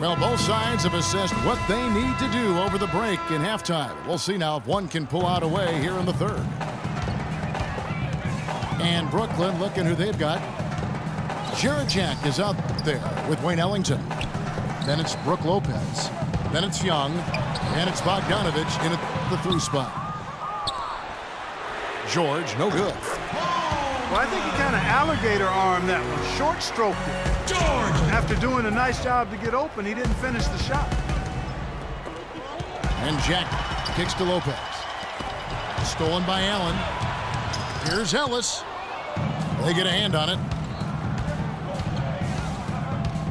Well, both sides have assessed what they need to do over the break in halftime. We'll see now if one can pull out a way here in the third. And Brooklyn looking who they've got. Jarrett Jack is out there with Wayne Ellington. Then it's Brook Lopez. Then it's Young. And it's Bogdanovich in at the 3 spot. George, no good. Well, I think he kind of alligator armed that one. Short stroked it. George! After doing a nice job to get open, he didn't finish the shot. And Jack kicks to Lopez. Stolen by Allen. Here's Ellis. They get a hand on it.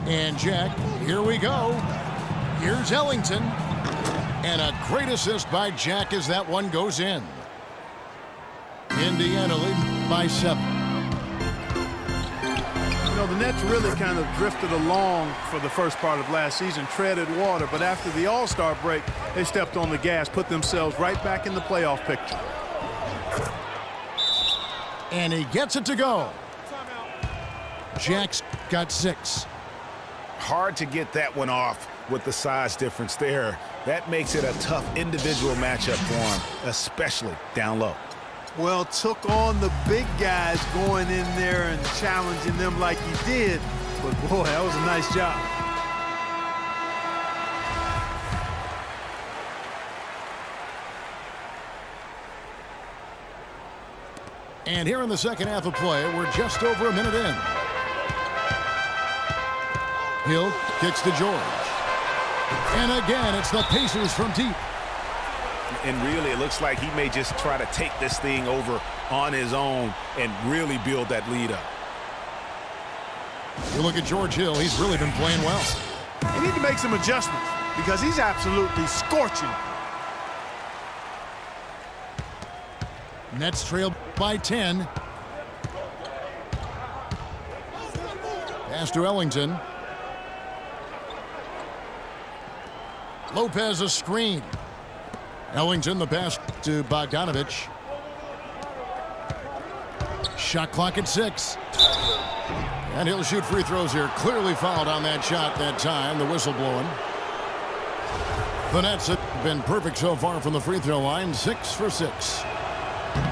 And Jack, here we go. Here's Ellington. And a great assist by Jack as that one goes in. Indiana leading by 7. You know, the Nets really kind of drifted along for the first part of last season, treaded water, but after the All-Star break, they stepped on the gas, put themselves right back in the playoff picture. And he gets it to go. Jack's got 6. Hard to get that one off with the size difference there. That makes it a tough individual matchup for him, especially down low. Well, took on the big guys going in there and challenging them like he did. But, boy, that was a nice job. And here in the second half of play, we're just over a minute in. Hill kicks to George. And again, it's the Pacers from deep. And really, it looks like he may just try to take this thing over on his own and really build that lead up. You look at George Hill, he's really been playing well. They need to make some adjustments because he's absolutely scorching. Nets trail by 10. Pass to Ellington. Lopez a screen. Ellington the pass to Bogdanovich. Shot clock at 6. And he'll shoot free throws here. Clearly fouled on that shot that time. The whistle blowing. The Nets have been perfect so far from the free throw line. 6 for 6.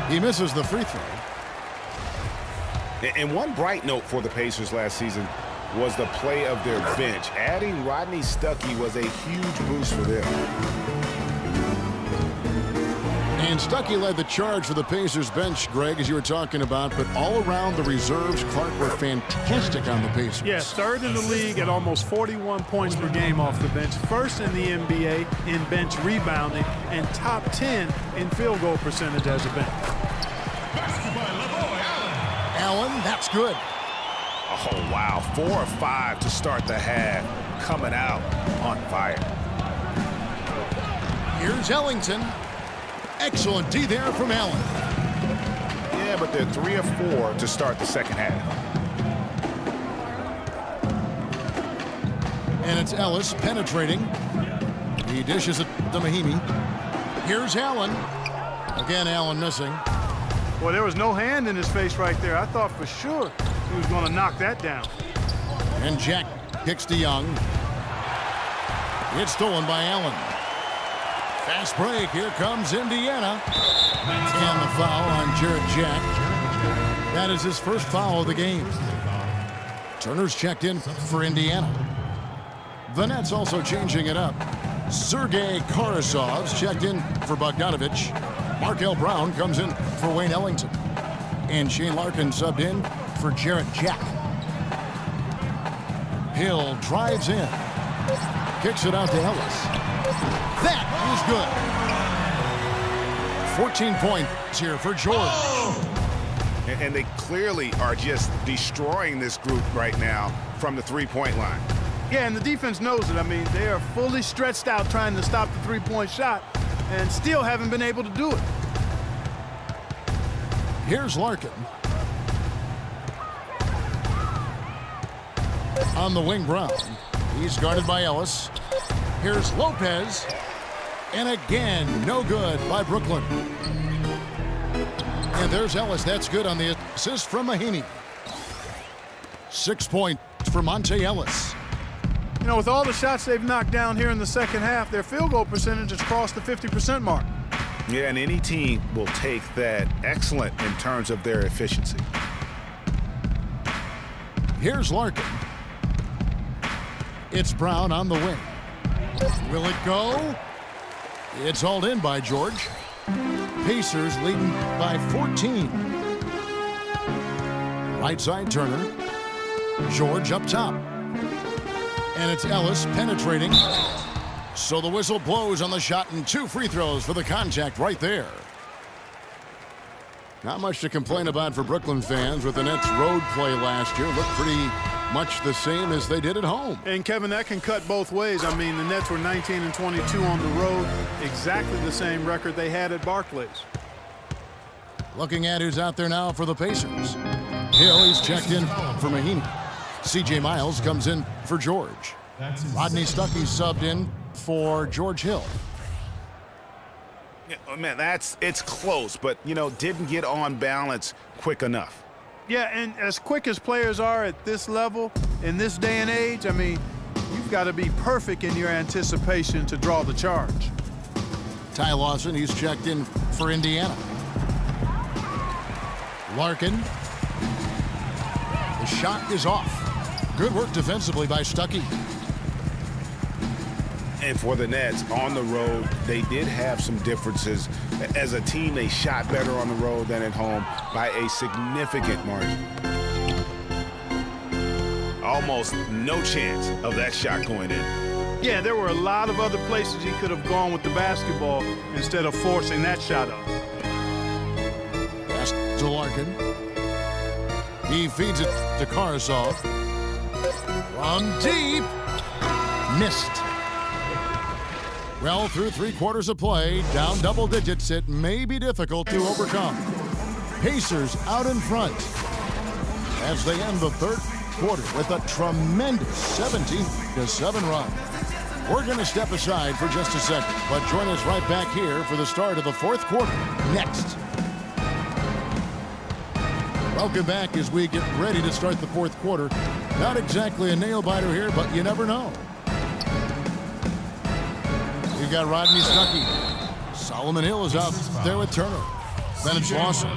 He misses the free throw. And one bright note for the Pacers last season was the play of their bench. Adding Rodney Stuckey was a huge boost for them. And Stuckey led the charge for the Pacers bench, Greg, as you were talking about. But all around the reserves, Clark, were fantastic on the Pacers. Yes, third in the league at almost 41 points per game off the bench. First in the NBA in bench rebounding and top 10 in field goal percentage as a bench. Allen, that's good. Oh, wow. 4 or 5 to start the half. Coming out on fire. Here's Ellington. Excellent D there from Allen. Yeah, but they're 3 or 4 to start the second half. And it's Ellis penetrating. He dishes it to Mahinmi. Here's Allen. Again, Allen missing. Well, there was no hand in his face right there. I thought for sure he was going to knock that down. And Jack kicks to Young. It's stolen by Allen. Fast break. Here comes Indiana. And the foul on Jarrett Jack. That is his first foul of the game. Turner's checked in for Indiana. The Nets also changing it up. Sergei Karasov's checked in for Bogdanovich. Markel Brown comes in for Wayne Ellington. And Shane Larkin subbed in for Jarrett Jack. Hill drives in. Kicks it out to Ellis. That is good. 14 points here for George. And they clearly are just destroying this group right now from the three-point line. Yeah, and the defense knows it. I mean, they are fully stretched out trying to stop the three-point shot and still haven't been able to do it. Here's Larkin. On the wing, Brown. He's guarded by Ellis. Here's Lopez. And again, no good by Brooklyn. And there's Ellis. That's good on the assist from Mahinmi. 6 points for Monte Ellis. You know, with all the shots they've knocked down here in the second half, their field goal percentage has crossed the 50% mark. Yeah, and any team will take that excellent in terms of their efficiency. Here's Larkin. It's Brown on the wing. Will it go? It's hauled in by George. Pacers leading by 14. Right side Turner. George up top. And it's Ellis penetrating. So the whistle blows on the shot and 2 free throws for the contact right there. Not much to complain about for Brooklyn fans with the Nets road play last year. Looked pretty much the same as they did at home. And Kevin, that can cut both ways. I mean, the Nets were 19-22 on the road, exactly the same record they had at Barclays. Looking at who's out there now for the Pacers. Hill, he's checked in for Mahinmi. C.J. Miles comes in for George. Rodney Stuckey subbed in for George Hill. Yeah, oh, man, it's close, but, you know, didn't get on balance quick enough. Yeah, and as quick as players are at this level, in this day and age, I mean, you've got to be perfect in your anticipation to draw the charge. Ty Lawson, he's checked in for Indiana. Larkin. The shot is off. Good work defensively by Stuckey. And for the Nets, on the road, they did have some differences. As a team, they shot better on the road than at home by a significant margin. Almost no chance of that shot going in. Yeah, there were a lot of other places he could have gone with the basketball instead of forcing that shot up. Pass to Larkin. He feeds it to Karasov. From deep. Missed. Well, through 3 quarters of play, down double digits, it may be difficult to overcome. Pacers out in front as they end the third quarter with a tremendous 17-7 run. We're going to step aside for just a second, but join us right back here for the start of the 4th quarter next. Welcome back as we get ready to start the 4th quarter. Not exactly a nail-biter here, but you never know. We've got Rodney Stuckey. Solomon Hill is out there with Turner. Then it's Lawson.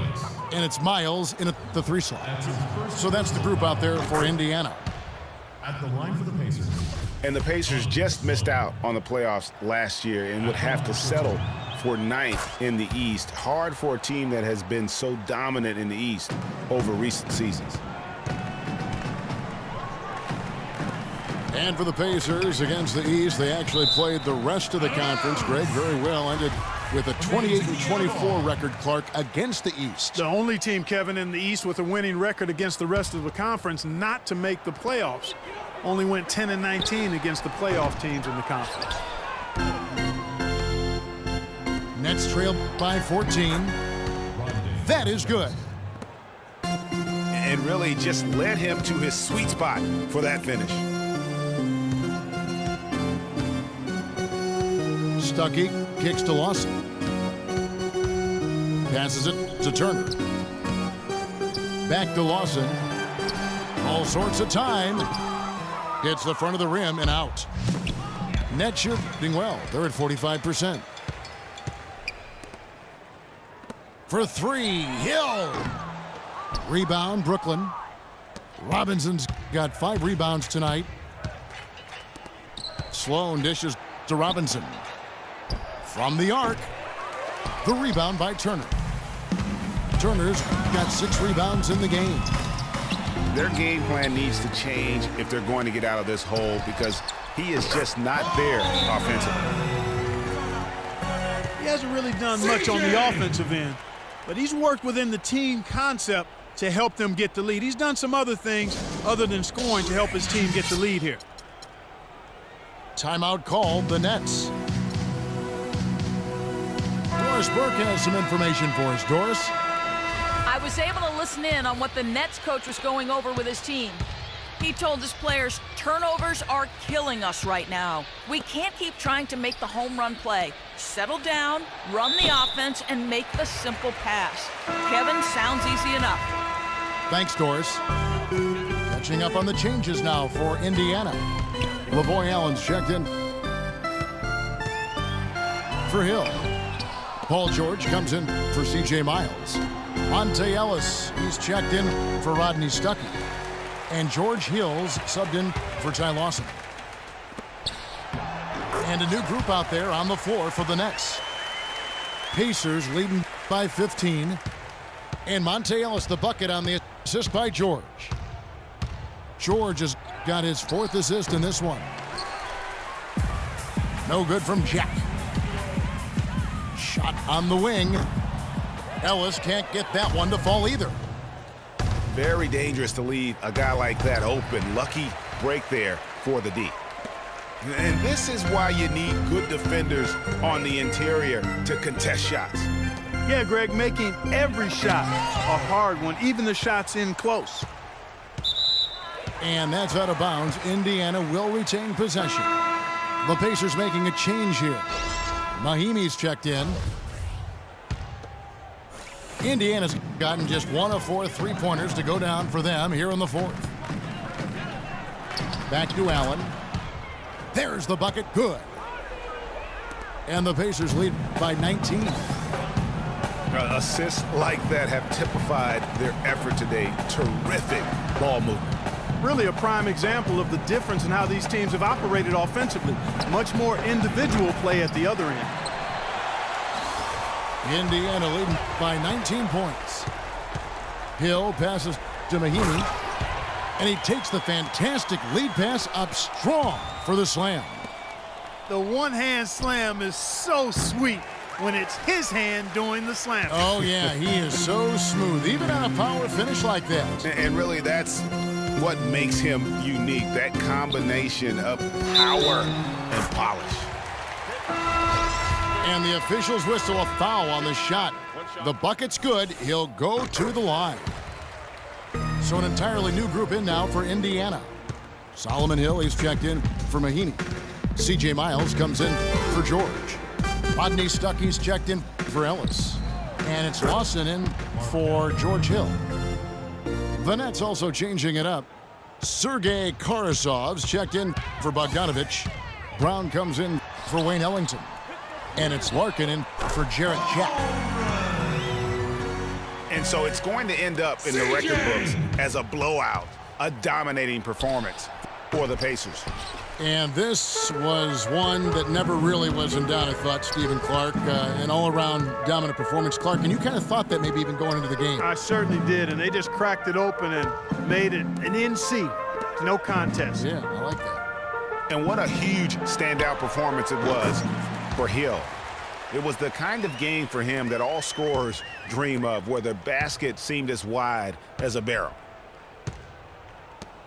And it's Miles in the 3 slot. So that's the group out there for Indiana. At the line for the Pacers. And the Pacers just missed out on the playoffs last year and would have to settle for 9th in the East. Hard for a team that has been so dominant in the East over recent seasons. And for the Pacers against the East, they actually played the rest of the conference. Greg, very well, ended with a 28-24 record, Clark, against the East. The only team, Kevin, in the East with a winning record against the rest of the conference not to make the playoffs. Only went 10-19 against the playoff teams in the conference. Nets trailed by 14. That is good. And really just led him to his sweet spot for that finish. Stuckey kicks to Lawson. Passes it to Turner. Back to Lawson. All sorts of time. Hits the front of the rim and out. Nets shooting well. They're at 45%. For 3, Hill. Rebound, Brooklyn. Robinson's got 5 rebounds tonight. Sloan dishes to Robinson. From the arc, the rebound by Turner. Turner's got 6 rebounds in the game. Their game plan needs to change if they're going to get out of this hole because he is just not there offensively. He hasn't really done much on the offensive end, but he's worked within the team concept to help them get the lead. He's done some other things other than scoring to help his team get the lead here. Timeout called, the Nets. Doris Burke has some information for us. Doris? I was able to listen in on what the Nets coach was going over with his team. He told his players, turnovers are killing us right now. We can't keep trying to make the home run play. Settle down, run the offense, and make the simple pass. Kevin, sounds easy enough. Thanks, Doris. Catching up on the changes now for Indiana. LaVoy Allen's checked in for Hill. Paul George comes in for C.J. Miles. Monte Ellis, he's checked in for Rodney Stuckey. And George Hill's subbed in for Ty Lawson. And a new group out there on the floor for the Nets. Pacers leading by 15. And Monte Ellis the bucket on the assist by George. George has got his 4th assist in this one. No good from Jack. Shot on the wing. Ellis can't get that one to fall either. Very dangerous to leave a guy like that open. Lucky break there for the D. And this is why you need good defenders on the interior to contest shots. Yeah, Greg, making every shot a hard one, even the shots in close. And that's out of bounds. Indiana will retain possession. The Pacers making a change here. Mahimi's checked in. Indiana's gotten just 1 of 4 3-pointers to go down for them here in the 4th. Back to Allen. There's the bucket. Good. And the Pacers lead by 19. Assists like that have typified their effort today. Terrific ball movement. Really a prime example of the difference in how these teams have operated offensively. Much more individual play at the other end. Indiana leading by 19 points. Hill passes to Mahimi. And he takes the fantastic lead pass up strong for the slam. The one-hand slam is so sweet when it's his hand doing the slam. Oh, yeah, he is so smooth, even on a power finish like that. And really, that's what makes him unique, that combination of power and polish. And the officials whistle a foul on the shot. The bucket's good. He'll go to the line. So an entirely new group in now for Indiana. Solomon Hill, he's checked in for Mahinmi. C.J. Miles comes in for George. Rodney Stuckey's checked in for Ellis. And it's Lawson in for George Hill. The Nets also changing it up. Sergei Karasov's checked in for Bogdanovich. Brown comes in for Wayne Ellington. And it's Larkin in for Jarrett Jack. And so it's going to end up in the record books as a blowout, a dominating performance for the Pacers. And this was one that never really was in doubt, I thought, Stephen Clark. An all-around dominant performance. Clark, and you kind of thought that maybe even going into the game. I certainly did, and they just cracked it open and made it an NC. No contest. Yeah, I like that. And what a huge standout performance it was for Hill. It was the kind of game for him that all scorers dream of, where the basket seemed as wide as a barrel.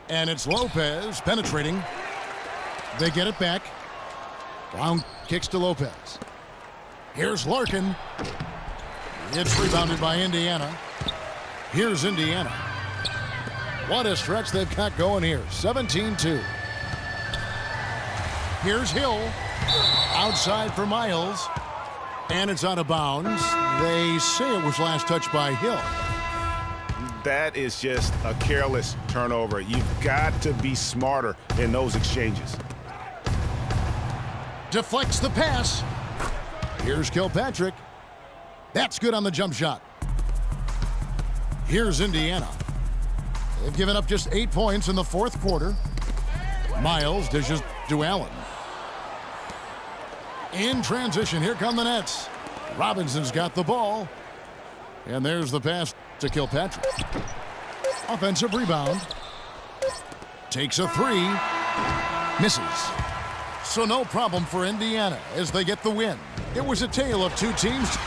And it's Lopez penetrating. They get it back. Brown kicks to Lopez. Here's Larkin. It's rebounded by Indiana. Here's Indiana. What a stretch they've got going here. 17-2. Here's Hill. Outside for Miles. And it's out of bounds. They say it was last touched by Hill. That is just a careless turnover. You've got to be smarter in those exchanges. Deflects the pass. Here's Kilpatrick. That's good on the jump shot. Here's Indiana. They've given up just 8 points in the fourth quarter. Miles dishes to Allen. In transition, here come the Nets. Robinson's got the ball. And there's the pass to Kilpatrick. Offensive rebound. Takes a three. Misses. So no problem for Indiana as they get the win. It was a tale of two teams